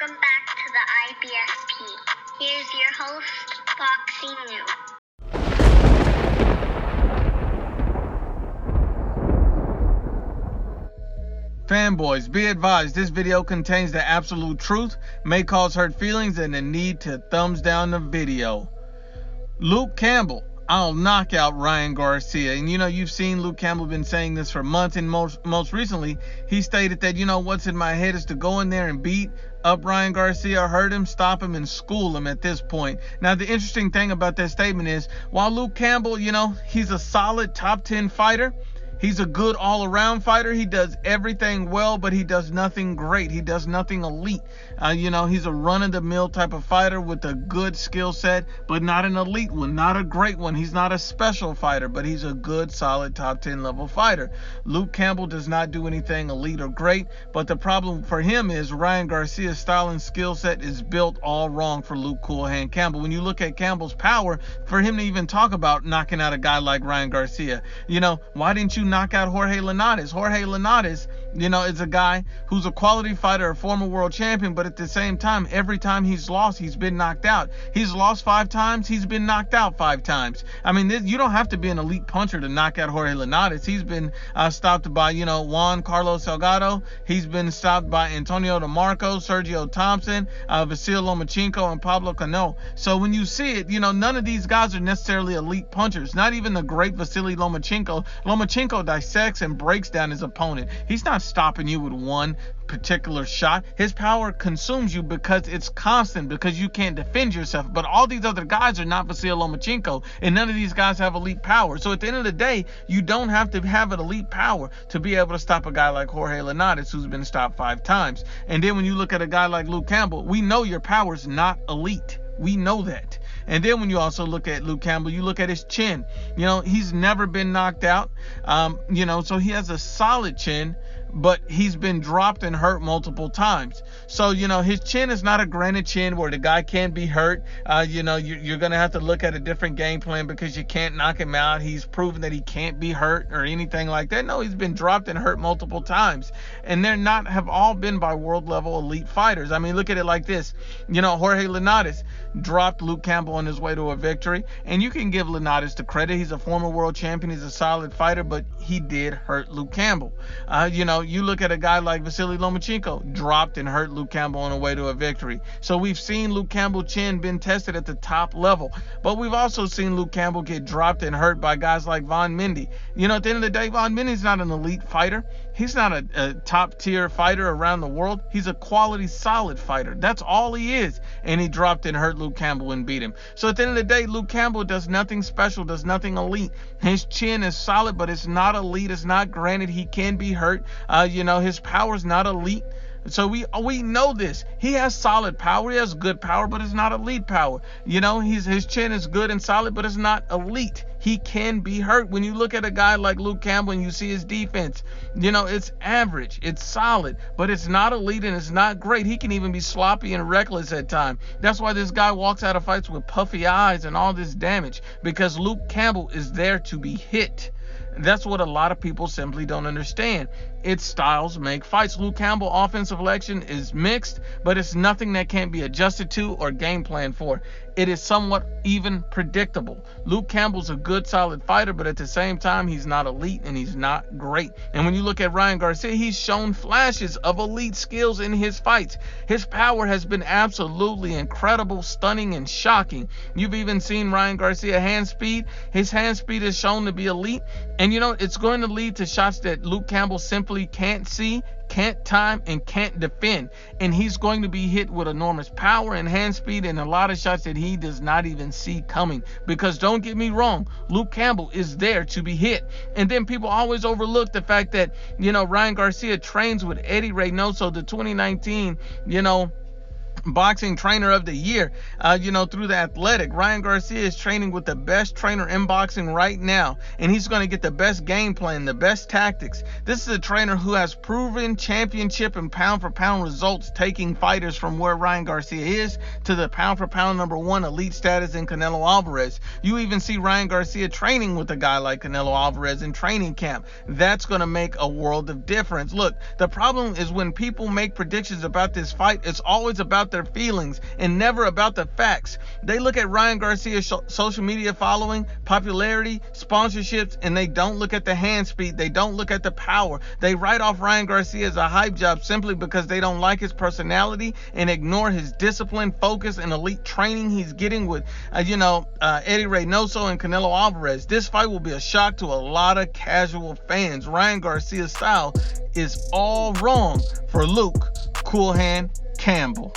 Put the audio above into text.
Welcome back to the IBFP. Here's your host, Foxy New. Fanboys, be advised, this video contains the absolute truth, may cause hurt feelings, and the need to thumbs down the video. Luke Campbell, I'll knock out Ryan Garcia. And you've seen Luke Campbell been saying this for months, and most recently, he stated that, what's in my head is to go in there and beat up Ryan Garcia, hurt him, stop him, and school him at this point. Now, the interesting thing about that statement is, while Luke Campbell, he's a solid top 10 fighter, he's a good all-around fighter. He does everything well, but he does nothing great. He does nothing elite. He's a run-of-the-mill type of fighter with a good skill set, but not an elite one, not a great one. He's not a special fighter, but he's a good, solid top 10 level fighter. Luke Campbell does not do anything elite or great, but the problem for him is Ryan Garcia's style and skill set is built all wrong for Luke Cool Hand Campbell. When you look at Campbell's power, for him to even talk about knocking out a guy like Ryan Garcia, why didn't you knock out Jorge Linares? Jorge Linares, is a guy who's a quality fighter, a former world champion, but at the same time, every time he's lost, he's been knocked out. He's lost 5 times, he's been knocked out 5 times. You don't have to be an elite puncher to knock out Jorge Linares. He's been stopped by, Juan Carlos Salgado. He's been stopped by Antonio DeMarco, Sergio Thompson, Vasil Lomachenko, and Pablo Cano. So when you see it, none of these guys are necessarily elite punchers. Not even the great Vasily Lomachenko. Lomachenko dissects and breaks down his opponent. He's not stopping you with one particular shot. His power consumes you because it's constant, because you can't defend yourself. But all these other guys are not Vasily Lomachenko, and none of these guys have elite power. So at the end of the day, you don't have to have an elite power to be able to stop a guy like Jorge Linares, who's been stopped 5 times. And then when you look at a guy like Luke Campbell, we know your power's not elite. We know that. And then when you also look at Luke Campbell, you look at his chin. He's never been knocked out. So he has a solid chin, but he's been dropped and hurt multiple times. So, his chin is not a granite chin where the guy can't be hurt. You're going to have to look at a different game plan because you can't knock him out. He's proven that he can't be hurt or anything like that. No, he's been dropped and hurt multiple times. And have all been by world level elite fighters. Look at it like this. Jorge Linares dropped Luke Campbell on his way to a victory. And you can give Linares the credit. He's a former world champion. He's a solid fighter, but he did hurt Luke Campbell. You look at a guy like Vasily Lomachenko, dropped and hurt Luke Campbell on the way to a victory. So we've seen Luke Campbell's chin been tested at the top level, but we've also seen Luke Campbell get dropped and hurt by guys like Von Mendy. At the end of the day, Von Mendy's not an elite fighter. He's not a top tier fighter around the world. He's a quality, solid fighter. That's all he is. And he dropped and hurt Luke Campbell and beat him. So at the end of the day, Luke Campbell does nothing special, does nothing elite. His chin is solid, but it's not elite. It's not granted. He can be hurt. His power's not elite. So we know this. He has solid power. He has good power, but it's not elite power. His chin is good and solid, but it's not elite. He can be hurt. When you look at a guy like Luke Campbell and you see his defense, it's average, it's solid, but it's not elite and it's not great. He can even be sloppy and reckless at times. That's why this guy walks out of fights with puffy eyes and all this damage, because Luke Campbell is there to be hit. That's what a lot of people simply don't understand. Its styles make fights. Luke Campbell offensive selection is mixed, but it's nothing that can't be adjusted to or game planned for. It is somewhat even predictable. Luke Campbell's a good, solid fighter, but at the same time, he's not elite and he's not great. And when you look at Ryan Garcia, he's shown flashes of elite skills in his fights. His power has been absolutely incredible, stunning, and shocking. You've even seen Ryan Garcia hand speed. His hand speed is shown to be elite. And it's going to lead to shots that Luke Campbell simply can't see, can't time, and can't defend. And he's going to be hit with enormous power and hand speed and a lot of shots that he does not even see coming. Because don't get me wrong, Luke Campbell is there to be hit. And then people always overlook the fact that, Ryan Garcia trains with Eddie Reynoso, the 2019, boxing trainer of the year, through the Athletic. Ryan Garcia is training with the best trainer in boxing right now, and he's going to get the best game plan, the best tactics. This is a trainer who has proven championship and pound-for-pound results, taking fighters from where Ryan Garcia is to the pound-for-pound #1 elite status in Canelo Alvarez. You even see Ryan Garcia training with a guy like Canelo Alvarez in training camp. That's going to make a world of difference. Look, the problem is when people make predictions about this fight, it's always about their feelings and never about the facts. They look at Ryan Garcia's social media following, popularity, sponsorships, and they don't look at the hand speed. They don't look at the power. They write off Ryan Garcia as a hype job simply because they don't like his personality and ignore his discipline, focus, and elite training he's getting with, Eddie Reynoso and Canelo Alvarez. This fight will be a shock to a lot of casual fans. Ryan Garcia's style is all wrong for Luke Cool Hand Campbell.